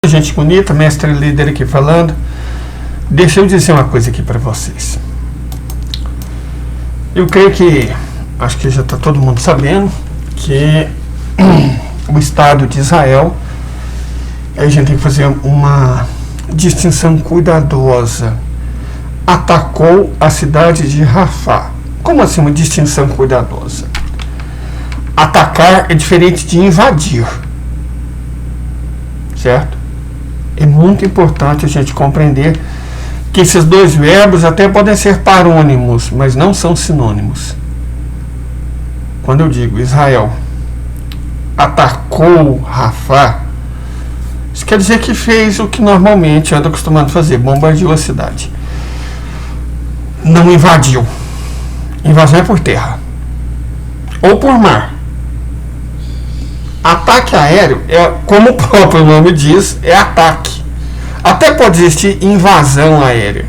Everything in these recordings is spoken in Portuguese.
Gente bonita, mestre líder aqui falando. Deixa eu dizer uma coisa aqui para vocês. Eu creio que, acho que já está todo mundo sabendo, que o Estado de Israel, a gente tem que fazer uma distinção cuidadosa, atacou a cidade de Rafah. Como assim uma distinção cuidadosa? Atacar é diferente de invadir, certo? É muito importante a gente compreender que esses dois verbos até podem ser parônimos, mas não são sinônimos. Quando eu digo Israel atacou Rafah, isso quer dizer que fez o que normalmente anda acostumado a fazer, bombardeou a cidade. Não invadiu. Invasão é por terra ou por mar. Ataque aéreo, como o próprio nome diz, é ataque. Até pode existir invasão aérea,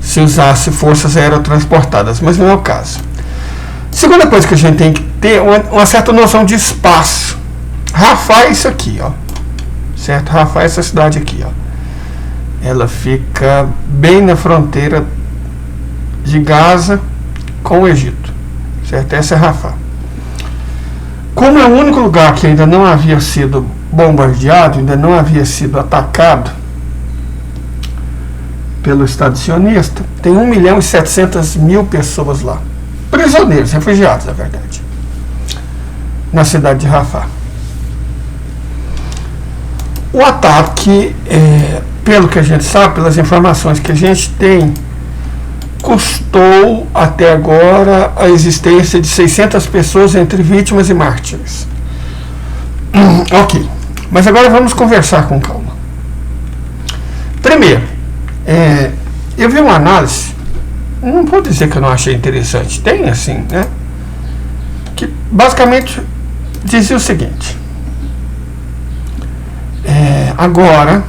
se usasse forças aerotransportadas, mas não é o caso. Segunda coisa que a gente tem que ter uma certa noção de espaço. Rafah é isso aqui, ó. Certo? Rafah é essa cidade aqui, ó. Ela fica bem na fronteira de Gaza com o Egito. Certo? Essa é Rafah. Como é o único lugar que ainda não havia sido bombardeado, ainda não havia sido atacado pelo Estado sionista, tem 1.700.000 pessoas lá. Prisioneiros, refugiados, na verdade. Na cidade de Rafah. O ataque, pelo que a gente sabe, pelas informações que a gente tem, custou até agora a existência de 600 pessoas entre vítimas e mártires. Ok, mas agora vamos conversar com calma. Primeiro, eu vi uma análise, não vou dizer que eu não achei interessante, tem assim, né? Que basicamente dizia o seguinte: agora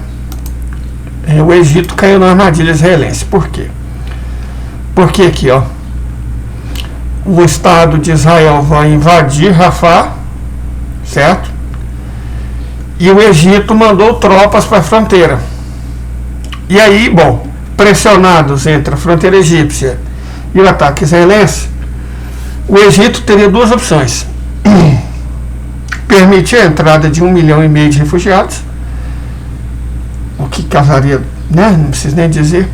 o Egito caiu na armadilha israelense. Por quê? Porque aqui, ó, o Estado de Israel vai invadir Rafah, certo? E o Egito mandou tropas para a fronteira. E aí, bom, pressionados entre a fronteira egípcia e o ataque israelense, o Egito teria duas opções: permitir a entrada de 1,5 milhão de refugiados, o que causaria, né? Não preciso nem dizer.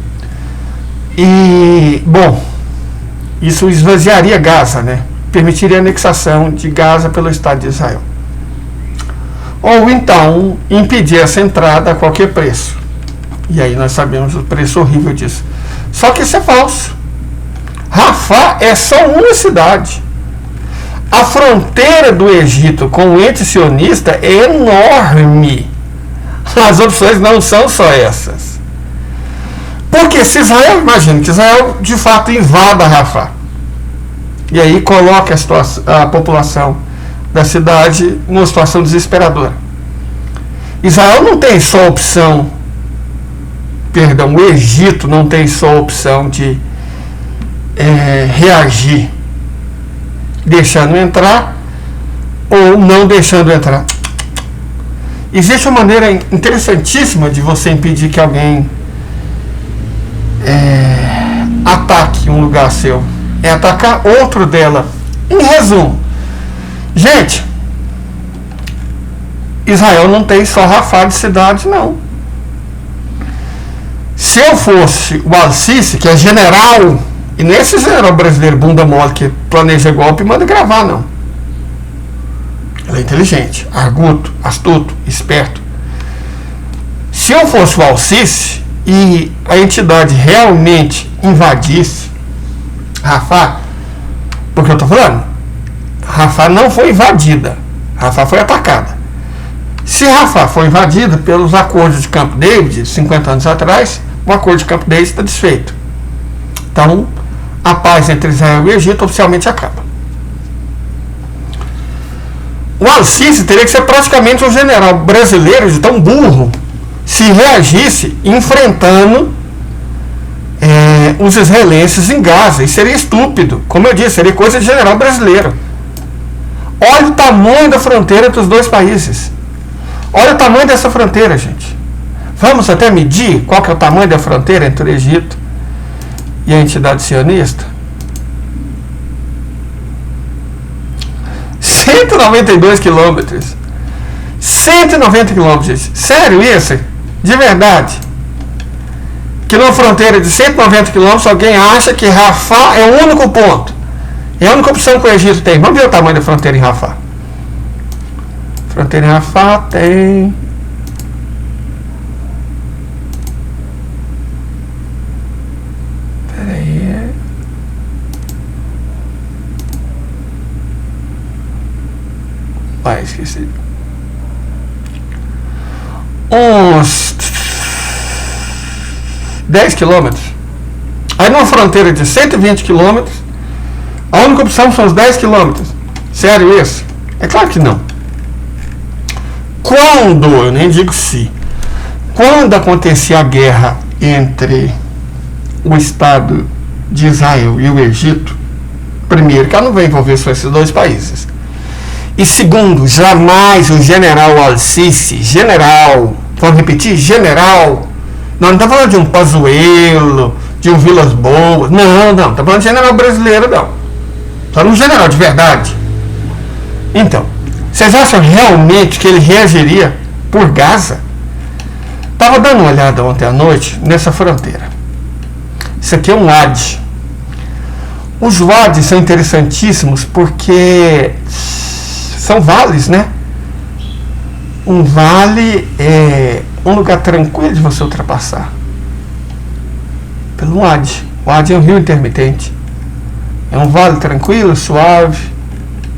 E, bom, isso esvaziaria Gaza, né? Permitiria a anexação de Gaza pelo Estado de Israel. Ou então impedir essa entrada a qualquer preço. E aí nós sabemos o preço horrível disso. Só que isso é falso. Rafah é só uma cidade. A fronteira do Egito com o ente sionista é enorme. As opções não são só essas. Porque se Israel, imagina que Israel de fato invada Rafah, e aí coloca a população da cidade numa situação desesperadora. Israel não tem só opção, perdão, o Egito não tem só opção de reagir deixando entrar ou não deixando entrar. Existe uma maneira interessantíssima de você impedir que alguém ataque um lugar seu, é atacar outro dela. Em resumo, gente, Israel não tem só Rafah de cidade, não. Se eu fosse o Al-Sisi, que é general, e não é esse general brasileiro bunda mole que planeja golpe e manda gravar, não. Ele é inteligente, arguto, astuto, esperto. Se eu fosse o Al-Sisi e a entidade realmente invadisse Rafah, porque eu estou falando, Rafah não foi invadida, Rafah foi atacada. Se Rafah foi invadida pelos acordos de Camp David, 50 anos atrás, o acordo de Camp David está desfeito. Então, a paz entre Israel e o Egito oficialmente acaba. O Al-Sisi teria que ser praticamente um general brasileiro de tão burro se reagisse enfrentando os israelenses em Gaza. E seria estúpido. Como eu disse, seria coisa de general brasileiro. Olha o tamanho da fronteira entre os dois países. Olha o tamanho dessa fronteira, gente. Vamos até medir qual que é o tamanho da fronteira entre o Egito e a entidade sionista? 192 quilômetros. 190 quilômetros, gente. Sério isso? De verdade. Que numa fronteira de 190 quilômetros, alguém acha que Rafah é o único ponto. É a única opção que o Egito tem. Vamos ver o tamanho da fronteira em Rafah. Fronteira em Rafah tem... Peraí. Esqueci. Uns 10 quilômetros. Aí numa fronteira de 120 quilômetros, a única opção são os 10 quilômetros. Sério isso? É claro que não. Quando, eu nem digo se, quando acontecer a guerra entre o Estado de Israel e o Egito, primeiro, que ela não vai envolver só esses dois países. E segundo, jamais o general Al-Sisi, vamos repetir, general, nós não estamos falando de um Pazuello, de um Vilas Boas, não, estamos falando de general brasileiro, não. Falando de um general de verdade. Então, vocês acham realmente que ele reagiria por Gaza? Estava dando uma olhada ontem à noite nessa fronteira. Isso aqui é um WAD. Os WADs são interessantíssimos porque são vales, né? Um vale é um lugar tranquilo de você ultrapassar. Pelo WAD. O WAD é um rio intermitente. É um vale tranquilo, suave,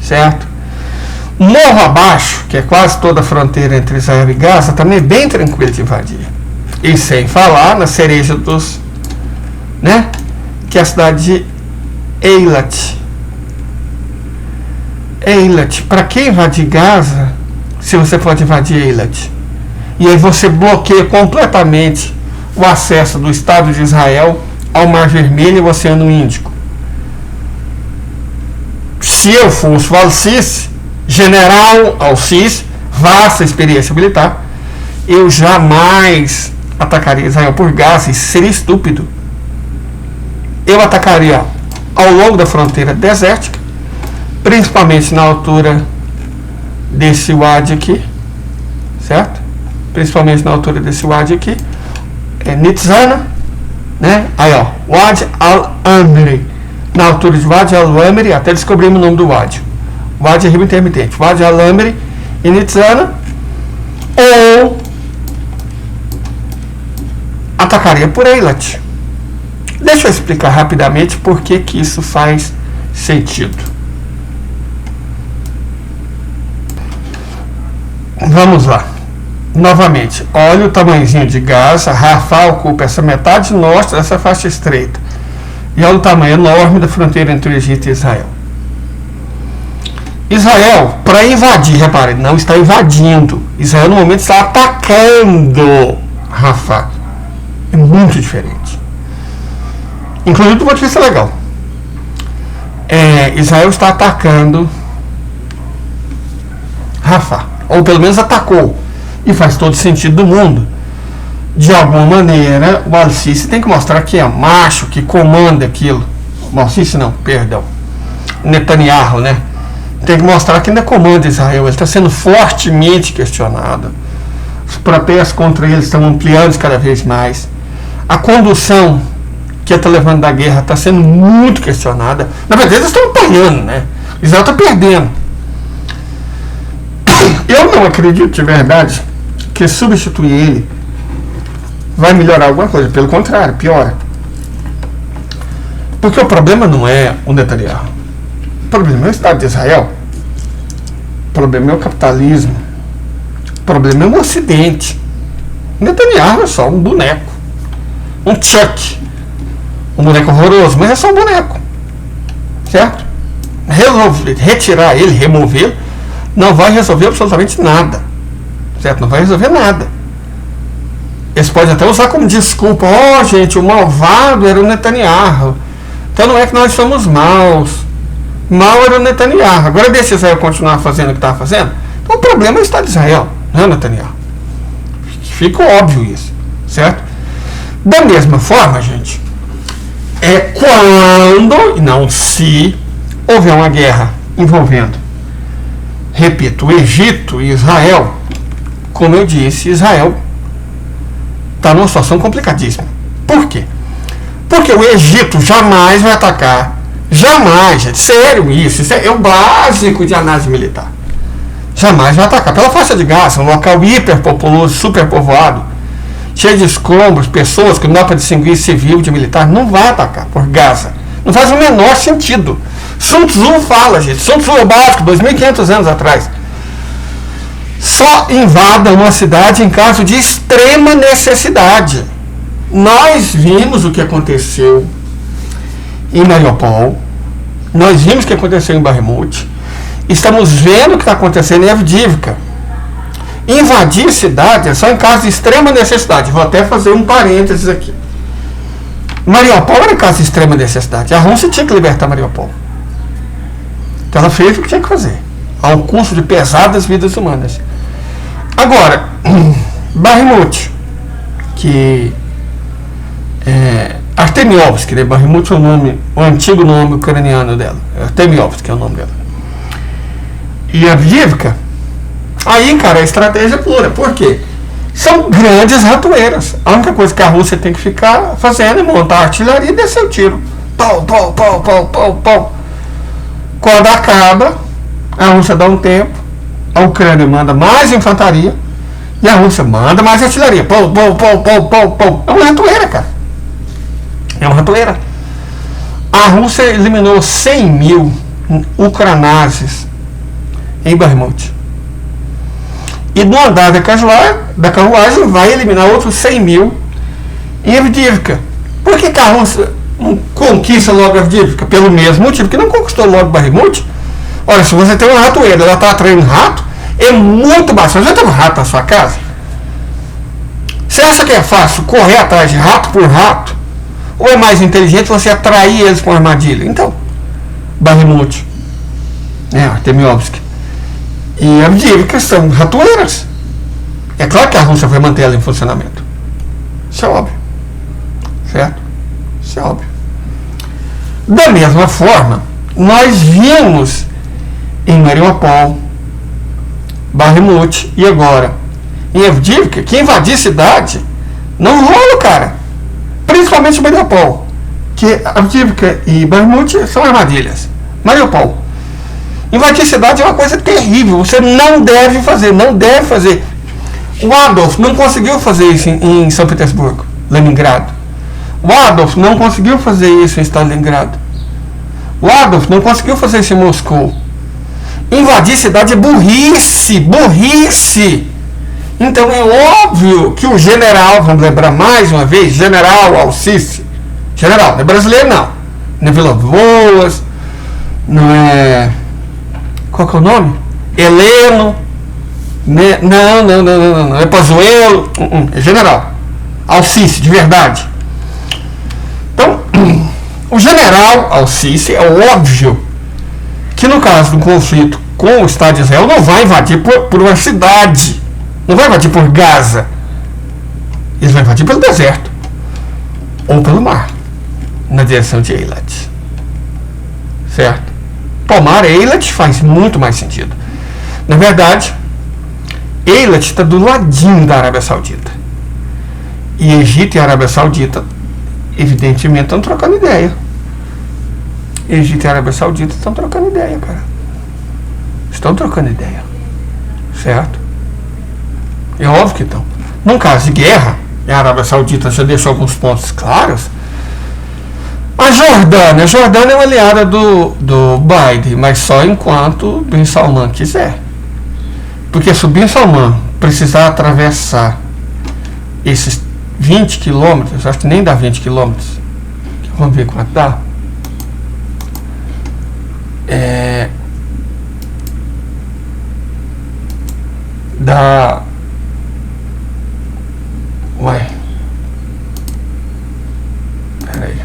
certo? Morro abaixo, que é quase toda a fronteira entre Israel e Gaza, também é bem tranquilo de invadir. E sem falar na cereja dos... né? Que é a cidade de Eilat. Eilat, para quem invadir Gaza, se você pode invadir Eilat, e aí você bloqueia completamente o acesso do Estado de Israel ao Mar Vermelho e ao Oceano Índico. Se eu fosse o Al-Sisi, general Al-Sisi, vasta experiência militar, eu jamais atacaria Israel por Gaza, isso seria estúpido. Eu atacaria ao longo da fronteira desértica, principalmente na altura desse wadi aqui, certo? Principalmente na altura desse wadi aqui, é Nitzana, né? Aí ó, Wadi al-Amri, na altura de Wadi al-Amri, até descobrimos o nome do wadi. Wadi é rio intermitente, Wadi al-Amri e Nitzana, ou atacaria por Eilat. Deixa eu explicar rapidamente por que isso faz sentido. Vamos lá. Novamente, olha o tamanhozinho de Gaza. Rafah ocupa essa metade norte dessa faixa estreita. E olha o tamanho enorme da fronteira entre o Egito e Israel. Israel, para invadir, repare, não está invadindo. Israel no momento está atacando Rafah. É muito diferente. Inclusive do ponto de vista legal. Israel está atacando Rafah, ou pelo menos atacou, e faz todo sentido do mundo. De alguma maneira, o Al-Sisi tem que mostrar que é macho, que comanda aquilo. O Al-Sisi não, perdão, Netanyahu, né? Tem que mostrar que ainda comanda Israel. Ele está sendo fortemente questionado. Os protestos contra ele estão ampliando cada vez mais. A condução que está levando da guerra está sendo muito questionada. Na verdade, eles estão apanhando, né? Israel está perdendo. Eu não acredito de verdade que substituir ele vai melhorar alguma coisa. Pelo contrário, piora. Porque o problema não é o Netanyahu. O problema é o Estado de Israel. O problema é o capitalismo. O problema é o Ocidente. O Netanyahu é só um boneco. Um Chuck. Um boneco horroroso, mas é só um boneco. Certo? Retirar ele, remover, não vai resolver absolutamente nada. Certo? Não vai resolver nada. Eles podem até usar como desculpa: ó, gente, o malvado era o Netanyahu. Então não é que nós somos maus. Mal era o Netanyahu. Agora deixa Israel continuar fazendo o que estava fazendo. Então o problema é o Estado de Israel, não é o Netanyahu. Fica óbvio isso, certo? Da mesma forma, gente, é quando, e não se, houver uma guerra envolvendo, repito, o Egito e Israel, como eu disse, Israel está numa situação complicadíssima. Por quê? Porque o Egito jamais vai atacar, jamais, gente, sério isso é o básico de análise militar. Jamais vai atacar pela faixa de Gaza, um local hiperpopuloso, superpovoado, cheio de escombros, pessoas que não dá para distinguir civil de militar, não vai atacar por Gaza. Não faz o menor sentido. Sun Tzu fala, gente, Sun Tzu é básico, 2.500 anos atrás. Só invada uma cidade em caso de extrema necessidade. Nós vimos o que aconteceu em Mariupol, nós vimos o que aconteceu em Bakhmut, estamos vendo o que está acontecendo em Avdiivka. Invadir cidade é só em caso de extrema necessidade. Vou até fazer um parênteses aqui. Mariupol era em caso de extrema necessidade. A Rússia tinha que libertar Mariupol. Então ela fez o que tinha que fazer, ao custo de pesadas vidas humanas. Agora, Bakhmut, que Artemiovsk, né? Bakhmut é o antigo nome ucraniano dela. Artemiovsk é o nome dela. E Avdiivka, aí, cara, a estratégia pura. Por quê? São grandes ratoeiras. A única coisa que a Rússia tem que ficar fazendo é montar a artilharia e descer o tiro. Pau, pau, pau, pau, pau, pau. Quando acaba, a Rússia dá um tempo, a Ucrânia manda mais infantaria e a Rússia manda mais artilharia. Pau, pau, pau, pau, pau, pau. É uma ratoeira, cara. É uma ratoeira. A Rússia eliminou 100 mil ucranazes em Bakhmut. E no andar da carruagem vai eliminar outros 100 mil em Avdiivka. Por que a Rússia não conquista logo Avdiivka? Pelo mesmo motivo que não conquistou logo Bakhmut. Olha, se você tem uma ratoeira, ela está atraindo rato, é muito bastante. Você já tem um rato na sua casa? Você acha que é fácil correr atrás de rato por rato? Ou é mais inteligente você atrair eles com armadilha? Então, Bakhmut, Artemiovsk e Avdiivka são ratoeiras. É claro que a Rússia vai manter ela em funcionamento. Isso é óbvio. Certo? Isso é óbvio. Da mesma forma, nós vimos em Mariupol, Bakhmut e agora em Avdiivka que invadir cidade não rola, cara. Principalmente Mariupol, que Avdiivka e Bakhmut são armadilhas. Mariupol, invadir cidade é uma coisa terrível. Você não deve fazer, não deve fazer. O Adolf não conseguiu fazer isso em São Petersburgo, Leningrado. O Adolf não conseguiu fazer isso em Stalingrado. O Adolf não conseguiu fazer isso em Moscou. Invadir cidade é burrice, burrice. Então é óbvio que o general, vamos lembrar mais uma vez, general Al-Sisi, general, não é brasileiro não, não é Vilas-Boas, não é, qual que é o nome? Heleno, né? Não, é Pazuello, é general Al-Sisi, de verdade. Então, o general Al-Sisi é óbvio que no caso do conflito com o Estado de Israel não vai invadir por uma cidade, não vai invadir por Gaza, eles vão invadir pelo deserto ou pelo mar, na direção de Eilat, certo? Tomar Eilat faz muito mais sentido. Na verdade, Eilat está do ladinho da Arábia Saudita, e Egito e Arábia Saudita evidentemente estão trocando ideia. Egito e Arábia Saudita estão trocando ideia, cara. Estão trocando ideia. Certo? É óbvio que estão. Num caso de guerra, a Arábia Saudita já deixou alguns pontos claros. A Jordânia é uma aliada do Biden, mas só enquanto Bin Salman quiser. Porque se o Bin Salman precisar atravessar esses 20 quilômetros, acho que nem dá 20 quilômetros, vamos ver quanto dá. Dá. Ué. Pera aí.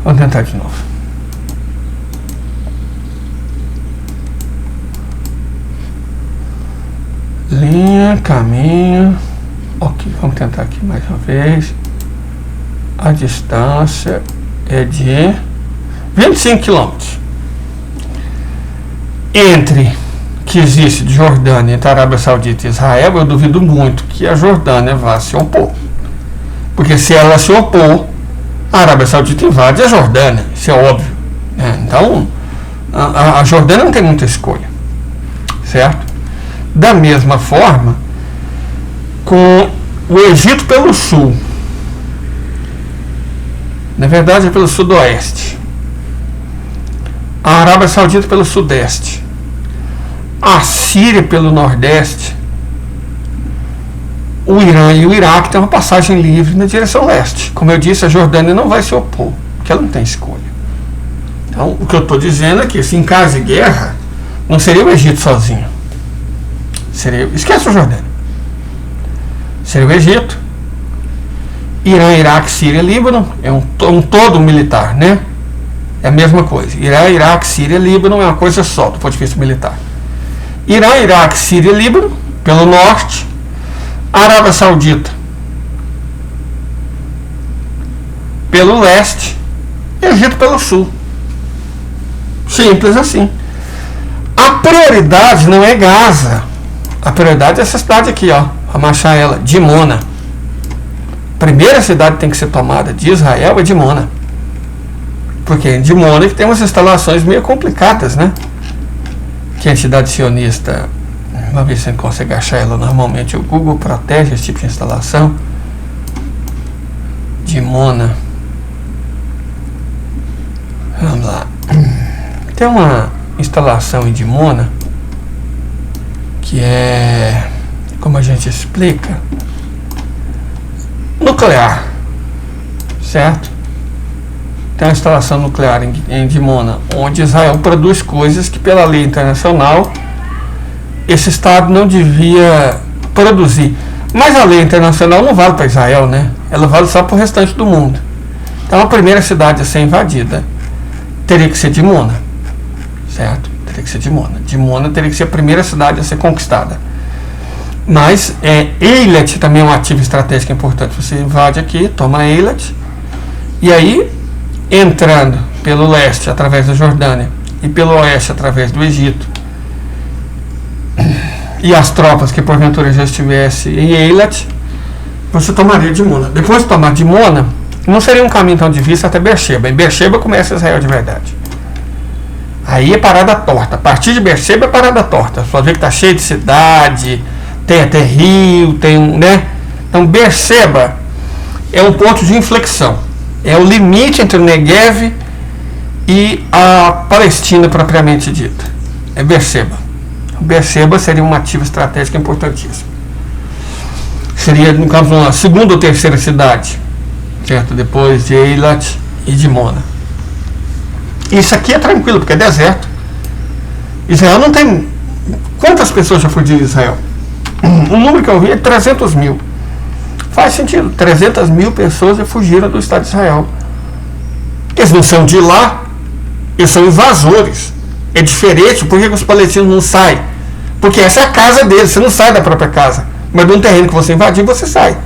Vamos tentar de novo. Linha, caminho. Ok, vamos tentar aqui mais uma vez. A distância é de 25 quilômetros. Entre que existe de Jordânia entre a Arábia Saudita e Israel, eu duvido muito que a Jordânia vá se opor. Porque se ela se opor, a Arábia Saudita invade a Jordânia, isso é óbvio. Então, a Jordânia não tem muita escolha, certo? Da mesma forma, com o Egito pelo sul, na verdade é pelo sudoeste, a Arábia Saudita pelo sudeste, a Síria pelo nordeste, o Irã e o Iraque têm uma passagem livre na direção leste. Como eu disse, a Jordânia não vai se opor, porque ela não tem escolha. Então, o que eu estou dizendo é que, se em caso de guerra, não seria o Egito sozinho. Esquece a Jordânia. Seria o Egito, Irã, Iraque, Síria, Líbano, é um todo militar, né? É a mesma coisa. Irã, Iraque, Síria, Líbano é uma coisa só, do ponto de vista militar. Irã, Iraque, Síria, Líbano, pelo norte, Arábia Saudita pelo leste, Egito pelo sul. Simples assim. A prioridade não é Gaza. A prioridade é essa cidade aqui, ó. Vamos achar ela, Dimona. Primeira cidade que tem que ser tomada de Israel é Dimona. Porque em Dimona que tem umas instalações meio complicadas, né? Que a entidade sionista, vamos ver se a gente consegue achar ela. Normalmente o Google protege esse tipo de instalação. Dimona. Vamos lá. Tem uma instalação em Dimona que é, como a gente explica, nuclear, certo? Tem uma instalação nuclear em Dimona, onde Israel produz coisas que, pela lei internacional, esse Estado não devia produzir. Mas a lei internacional não vale para Israel, né? Ela vale só para o restante do mundo. Então, a primeira cidade a ser invadida teria que ser Dimona, certo? Teria que ser Dimona. Dimona teria que ser a primeira cidade a ser conquistada. Mas Eilat também é um ativo estratégico importante. Você invade aqui, toma Eilat, e aí, entrando pelo leste através da Jordânia e pelo oeste através do Egito, e as tropas que porventura já estivessem em Eilat, você tomaria Dimona. Depois de tomar Dimona, não seria um caminho tão difícil até Beersheba. Em Beersheba começa Israel de verdade. Aí é parada torta. A partir de Beersheba é parada torta. Só vê que está cheio de cidade, tem até rio, né? Então Beersheba é um ponto de inflexão. É o limite entre o Negev e a Palestina propriamente dita. É Beersheba. Beersheba seria um ativo estratégico importantíssimo. Seria, no caso, uma segunda ou terceira cidade, certo? Depois de Eilat e Dimona. Isso aqui é tranquilo, porque é deserto. Israel não tem... Quantas pessoas já fugiram de Israel? O número que eu vi é 300 mil. Faz sentido. 300 mil pessoas já fugiram do Estado de Israel. Eles não são de lá. Eles são invasores. É diferente. Por que os palestinos não saem? Porque essa é a casa deles. Você não sai da própria casa. Mas de um terreno que você invadir, você sai.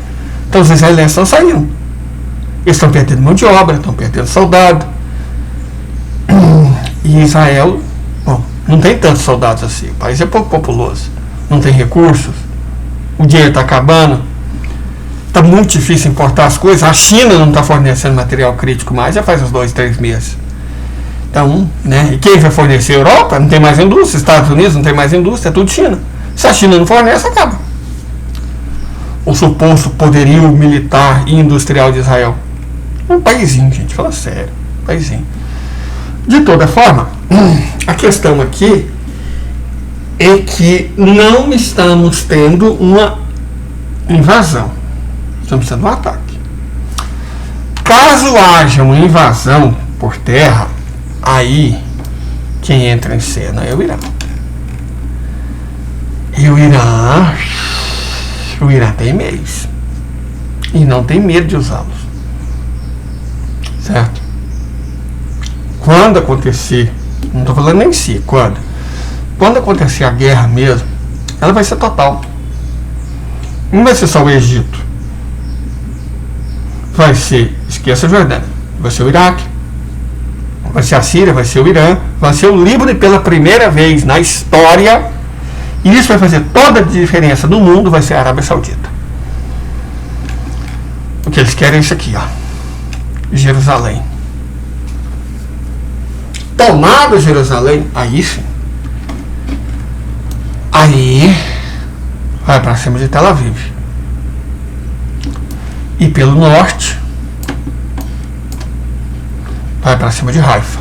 Então os israelenses estão saindo. Eles estão perdendo mão de obra, estão perdendo soldado. E Israel, bom, não tem tantos soldados assim. O país é pouco populoso. Não tem recursos. O dinheiro está acabando. Está muito difícil importar as coisas. A China não está fornecendo material crítico mais, já faz uns 2, 3 meses. Então, né? E quem vai fornecer? A Europa? Não tem mais indústria. Estados Unidos não tem mais indústria, é tudo China. Se a China não fornece, acaba. O suposto poderio militar e industrial de Israel. Um paizinho, gente, fala sério. Um paizinho. De toda forma, a questão aqui é que não estamos tendo uma invasão. Estamos tendo um ataque. Caso haja uma invasão por terra, aí quem entra em cena é o Irã. E o Irã tem meios. E não tem medo de usá-los. Certo? Quando acontecer, não estou falando nem si, quando acontecer a guerra mesmo, ela vai ser total. Não vai ser só o Egito. Vai ser, esqueça a Jordânia, vai ser o Iraque, vai ser a Síria, vai ser o Irã, vai ser o Líbano, e pela primeira vez na história, e isso vai fazer toda a diferença no mundo, vai ser a Arábia Saudita. O que eles querem é isso aqui, ó. Jerusalém. Tomado Jerusalém, aí sim. Aí vai para cima de Tel Aviv. E pelo norte vai para cima de Haifa.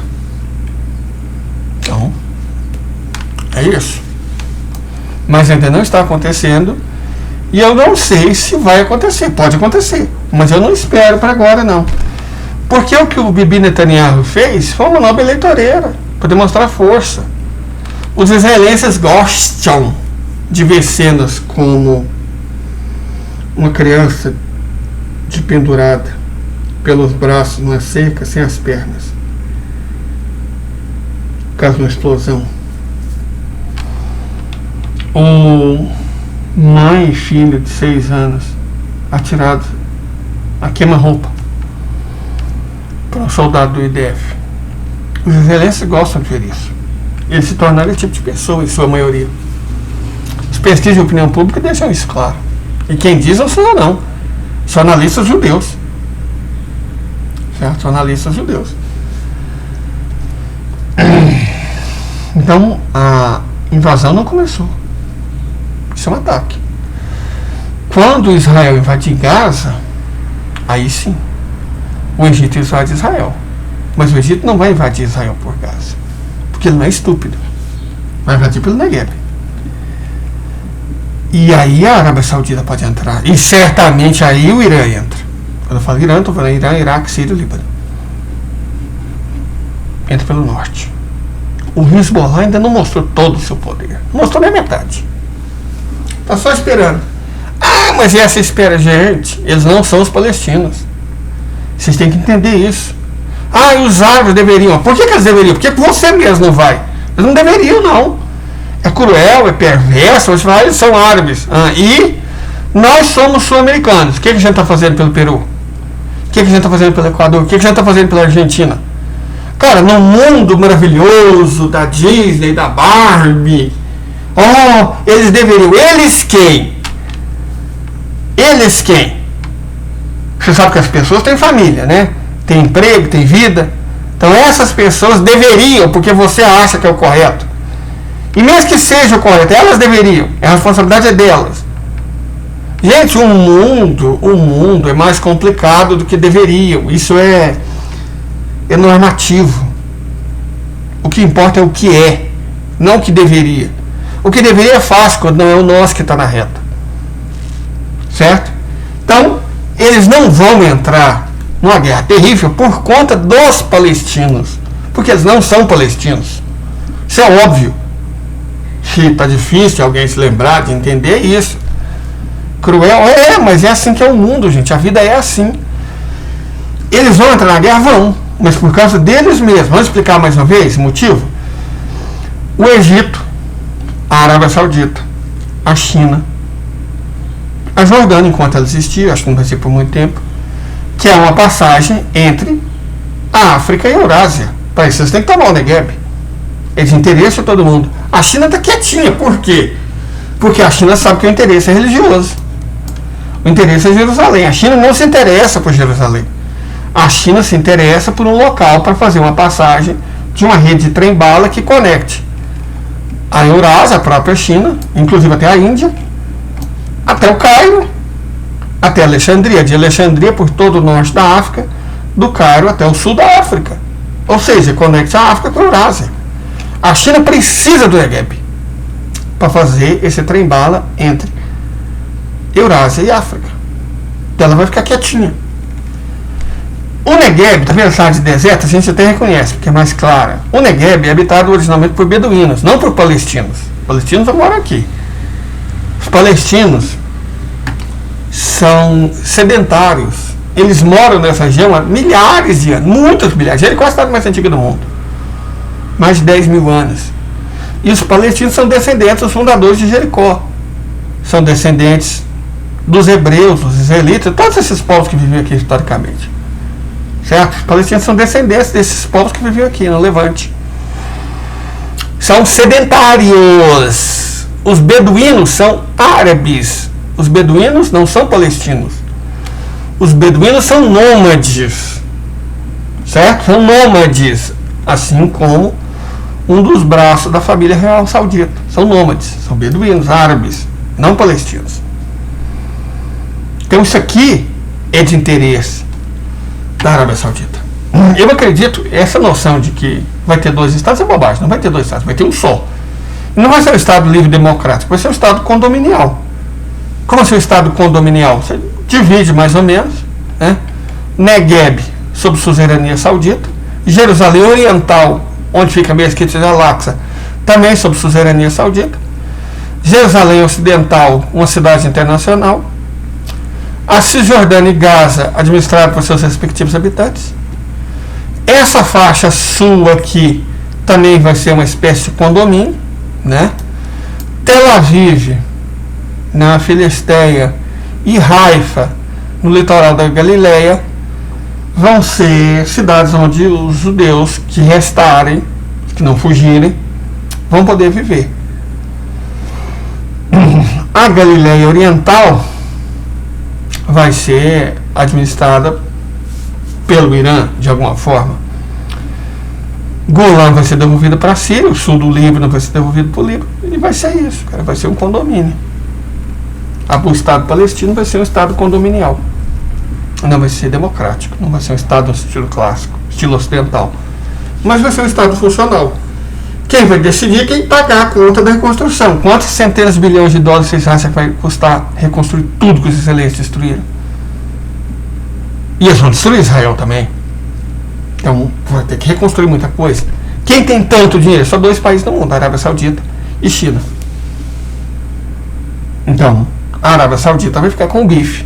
Então, é isso. Mas ainda não está acontecendo. E eu não sei se vai acontecer. Pode acontecer. Mas eu não espero para agora, não. Porque o que o Bibi Netanyahu fez foi uma manobra eleitoreira para demonstrar força. Os israelenses gostam de ver cenas como uma criança pendurada pelos braços numa cerca, sem as pernas, caso de uma explosão. Mãe e filho de 6 anos atirados a queima-roupa para um soldado do IDF. Os israelenses gostam de ver isso. Eles se tornaram esse tipo de pessoa, em sua maioria. Os pesquisas de opinião pública deixam isso claro. E quem diz não sou eu, não. São analistas judeus. Certo? São analistas judeus. Então, a invasão não começou. Isso é um ataque. Quando Israel invadir Gaza, aí sim, o Egito invade Israel. Mas o Egito não vai invadir Israel por Gaza, porque ele não é estúpido. Vai invadir pelo Negev. E aí a Arábia Saudita pode entrar. E certamente aí o Irã entra. Quando eu falo Irã, estou falando Irã, Iraque, Síria e Líbano. Entra pelo norte. O Hezbollah ainda não mostrou todo o seu poder. Não mostrou nem a metade. Está só esperando. Ah, mas essa espera, gente, eles não são os palestinos. Vocês têm que entender isso. Ah, e os árabes deveriam. Por que eles deveriam? Porque você mesmo não vai. Eles não deveriam, não. É cruel, é perverso. Você fala, eles são árabes. E nós somos sul-americanos. O que a gente está fazendo pelo Peru? O que a gente está fazendo pelo Equador? O que a gente está fazendo pela Argentina? Cara, no mundo maravilhoso da Disney, da Barbie, eles deveriam. Eles quem? Eles quem? Você sabe que as pessoas têm família, né? Tem emprego, tem vida. Então essas pessoas deveriam, porque você acha que é o correto. E mesmo que seja o correto, elas deveriam. A responsabilidade é delas. Gente, o mundo é mais complicado do que deveriam. Isso é normativo. O que importa é o que é, não o que deveria. O que deveria é fácil quando não é o nosso que está na reta. Certo? Então, eles não vão entrar numa guerra terrível por conta dos palestinos. Porque eles não são palestinos. Isso é óbvio. Que está difícil alguém se lembrar de entender isso. Cruel, mas é assim que é o mundo, gente. A vida é assim. Eles vão entrar na guerra? Vão. Mas por causa deles mesmos. Vamos explicar mais uma vez o motivo? O Egito, a Arábia Saudita, a China, a Jordânia, enquanto ela existir, acho que não vai ser por muito tempo, que é uma passagem entre a África e a Eurásia. Para isso, vocês têm que tomar o Negev. É de interesse a todo mundo. A China está quietinha. Por quê? Porque a China sabe que o interesse é religioso. O interesse é Jerusalém. A China não se interessa por Jerusalém. A China se interessa por um local para fazer uma passagem de uma rede de trem-bala que conecte a Eurásia, a própria China, inclusive até a Índia, até o Cairo, até Alexandria, de Alexandria por todo o norte da África, do Cairo até o sul da África. Ou seja, conecta a África com a Eurásia. A China precisa do Negev para fazer esse trem-bala entre Eurásia e África. Então ela vai ficar quietinha. O Negev, tá vendo essa área de deserto? A gente até reconhece, porque é mais clara. O Negev é habitado originalmente por beduínos, não por palestinos. Os palestinos não moram aqui. Os palestinos são sedentários. Eles moram nessa região há milhares de anos, muitos milhares. Jericó é a cidade mais antiga do mundo. Mais de 10 mil anos. E os palestinos são descendentes dos fundadores de Jericó. São descendentes dos hebreus, dos israelitas, todos esses povos que viviam aqui historicamente. Certo? Os palestinos são descendentes desses povos que viviam aqui no Levante. São sedentários. Os beduínos são árabes. Os beduínos não são palestinos. Os beduínos são nômades. Certo? São nômades. Assim como um dos braços da família real saudita. São nômades. São beduínos, árabes, não palestinos. Então isso aqui é de interesse da Arábia Saudita. Eu acredito, essa noção de que vai ter dois estados é bobagem. Não vai ter dois estados, vai ter um só. E não vai ser um estado livre democrático, vai ser um estado condominial. Como assim um estado condominial? Você divide mais ou menos, né? Negueb, sob suzerania saudita. Jerusalém Oriental, onde fica a mesquita de Al-Aqsa, também sob suzerania saudita. Jerusalém Ocidental, uma cidade internacional. A Cisjordânia e Gaza, administrada por seus respectivos habitantes. Essa faixa sul aqui também vai ser uma espécie de condomínio, né? Tel Aviv, na Filistéia, e Haifa, no litoral da Galileia, vão ser cidades onde os judeus que restarem, que não fugirem, vão poder viver. A Galileia Oriental vai ser administrada pelo Irã, de alguma forma. Golã vai ser devolvido para a Síria, o sul do Líbano vai ser devolvido para o Líbano, e vai ser isso, cara, vai ser um condomínio. O Estado palestino vai ser um Estado condominial. Não vai ser democrático, não vai ser um Estado no estilo clássico, estilo ocidental, mas vai ser um Estado funcional. Quem vai decidir é quem pagar a conta da reconstrução. Quantas centenas de bilhões de dólares vocês acham que vai custar reconstruir tudo que os israelenses destruíram? E eles vão destruir Israel também. Então vai ter que reconstruir muita coisa. Quem tem tanto dinheiro? Só dois países no mundo, a Arábia Saudita e China. Então, a Arábia Saudita vai ficar com o bife.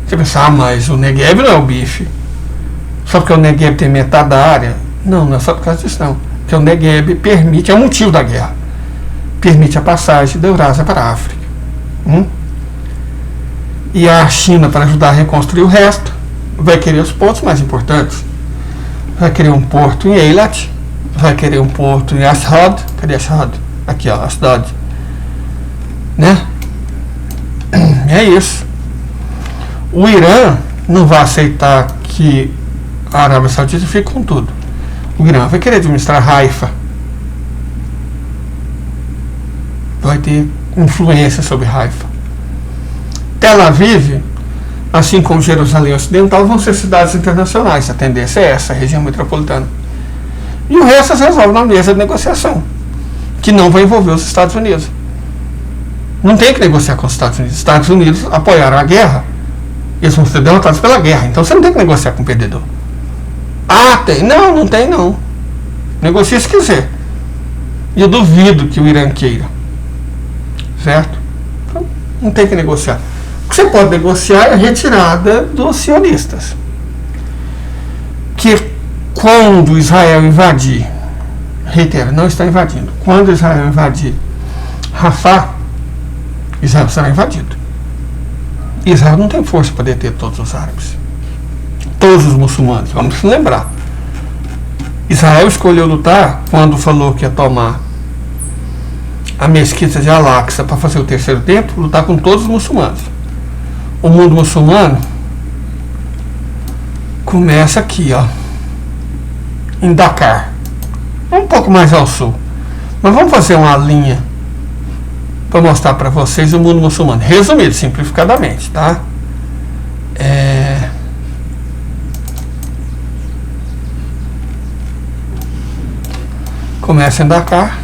Você pensa, mas o Negev não é o bife. Só porque o Negev tem metade da área? Não, não é só por causa disso não. Porque o Negev permite, é o motivo da guerra, permite a passagem da Eurásia para a África. E a China, para ajudar a reconstruir o resto, vai querer os pontos mais importantes. Vai querer um porto em Eilat, vai querer um porto em Ashdod. Cadê Ashdod? Aqui, ó, Ashdod. Né? É isso. O Irã não vai aceitar que a Arábia Saudita fique com tudo. O Irã vai querer administrar Haifa. Vai ter influência sobre Haifa. Tel Aviv, assim como Jerusalém Ocidental, vão ser cidades internacionais. A tendência é essa, a região metropolitana. E o resto se resolve na mesa de negociação, que não vai envolver os Estados Unidos. Não tem que negociar com os Estados Unidos. Os Estados Unidos apoiaram a guerra. Eles vão ser derrotados pela guerra. Então você não tem que negociar com o perdedor. Ah, tem. Não, não tem não. Negocia se quiser. E eu duvido que o Irã queira. Certo? Então, não tem que negociar. O que você pode negociar é a retirada dos sionistas. Que quando Israel invadir, reitero, não está invadindo, quando Israel invadir Rafah, Israel será invadido. Israel não tem força para deter todos os árabes, todos os muçulmanos. Vamos lembrar, Israel escolheu lutar quando falou que ia tomar a mesquita de Al-Aqsa para fazer o terceiro templo, lutar com todos os muçulmanos. O mundo muçulmano começa aqui, ó, em Dakar, um pouco mais ao sul. Mas vamos fazer uma linha para mostrar para vocês o mundo muçulmano, resumido, simplificadamente, tá? Começa em Dakar,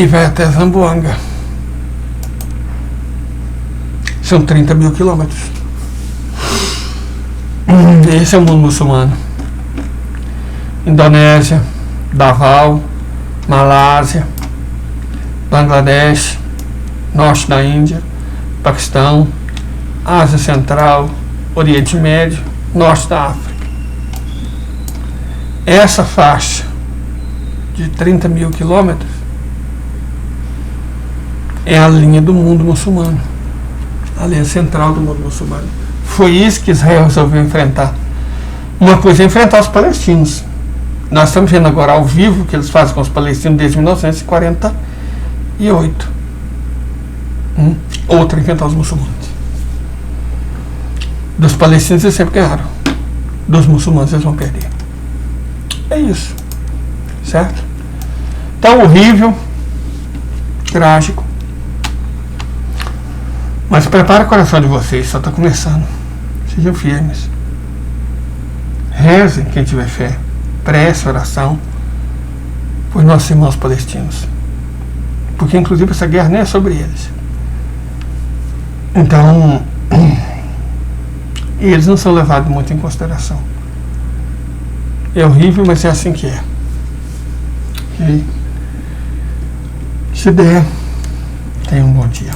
e vai até Zamboanga. São 30 mil quilômetros. Esse é o mundo muçulmano. Indonésia, Davao, Malásia, Bangladesh, norte da Índia, Paquistão, Ásia Central, Oriente Médio, Norte da África. Essa faixa de 30 mil quilômetros é a linha do mundo muçulmano, a linha central do mundo muçulmano. Foi isso que Israel resolveu enfrentar. Uma coisa é enfrentar os palestinos. Nós estamos vendo agora ao vivo o que eles fazem com os palestinos desde 1948. Outra é enfrentar os muçulmanos. Dos palestinos eles sempre ganharam. Dos muçulmanos eles vão perder. É isso. Certo? Então, horrível, trágico. Mas prepare o coração de vocês, só está começando. Sejam firmes. Rezem quem tiver fé. Prece oração por nossos irmãos palestinos. Porque, inclusive, essa guerra nem é sobre eles. Então, eles não são levados muito em consideração. É horrível, mas é assim que é. Ok? Se der, tenha um bom dia.